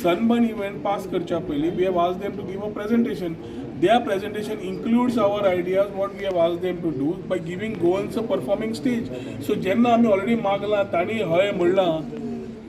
Sunburn event pass करच्या पयलीं we have asked them to give a presentation. Their presentation includes our ideas what we have asked them to do by giving goals a performing stage. So जेन्ना आमी already मागला ताणी हय म्हणलां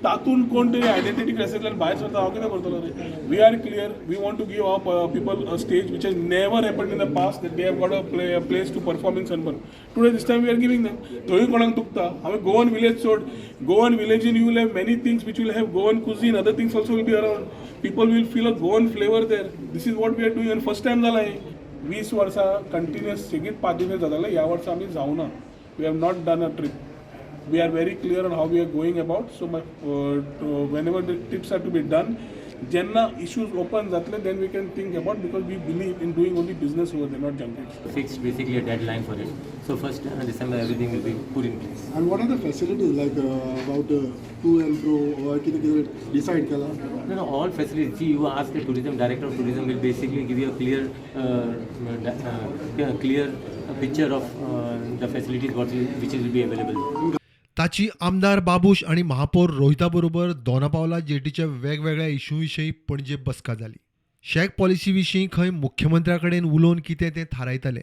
तातून कोण तरी आयडेंटिटी क्रायसिसल्यान भायर सरता हांव कितें करतलो रे. We are clear we want to give our people a stage which has never happened in the past that they have got a place to perform in Sunburn. Today this time we are giving them. थंय कोणाक दुखता हांवें Goan village सोड. Goan विलेजीन you will have many things which will have Goan cuisine other things also will be around. People will feel a Goan flavour there. This is what we are doing आनी first time जाला हें. 20 वर्सां continuous सेगीत 5 दीस जाताले. ह्या वर्सा आमी जावना. We have not done a trip. We are very clear on how we are going about. So whenever the trips are to be done, jenna issues open zatle, then we can think about, because we believe in doing only business over there, not junkies. Fixed basically a deadline for it. So first December everything will be put in place. And what are the facilities like about to and fro or decide kala? No, all facilities. See, you ask the tourism director of tourism will basically give you a clear picture of the facilities which will be available. ताची आमदार बाबूश आणि महापौर रोहिता बरोबर दोनापावला जेटीच्या वेगवेगळ्या issue विशीं पणजे बसका जाली. शेक पॉलिसी विशीं खंय मुख्यमंत्र्या कडेन उलोवन कितें तें थारायतले.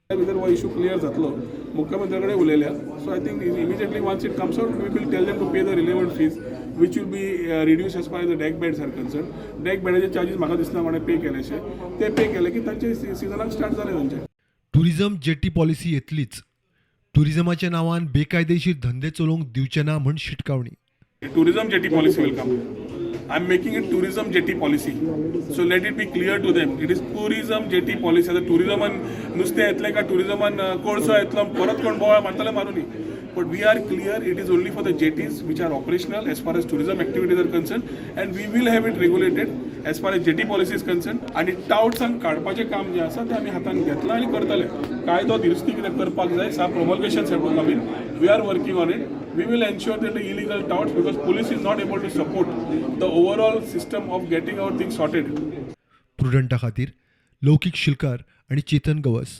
भितर हो इशू क्लियर जातलो. मुख्यमंत्र्या कडेन उलयल्या. So I think immediately once it comes out we will tell them to pay the relevant fees which will be reduced as far as the deck beds are concerned. Deck bedaचे charges म्हाका दिसना कोणें पे केलेशे. ते पे केले की तांचे सिजनाक start जाले तांचे. टुरिझम जेटी पॉलिसी येतलीच. टुरिझमाच्या नांवान बेकायदेशीर धंदे चलोवंक दिवचे ना म्हण शिटकावणी. Tourism jetty policy will come. I'm making it tourism jetty policy. So let it be clear to them. It is tourism jetty policy. आता टुरिझमान नुस्तें येतलें का टुरिझमान कोळसो येतलो परत कोण बोवाळ मारतले Maruni. But we are clear it is only for the jetties which are operational as far as tourism activities are concerned, and we will have it regulated as far as jetty policy is concerned. आणि टाउट्सांक काडपाचें काम जें आसा तें आमी हातान घेतलां आनी करतले. कायदो दुरुस्ती कितें करपाक जाय सा promulgations have to come in. We are working on it. We will ensure that the illegal touts, because police is not able to support the overall system of getting our things sorted. प्रुडंटा खातीर लौकीक शिलकार आणि चेतन गवस.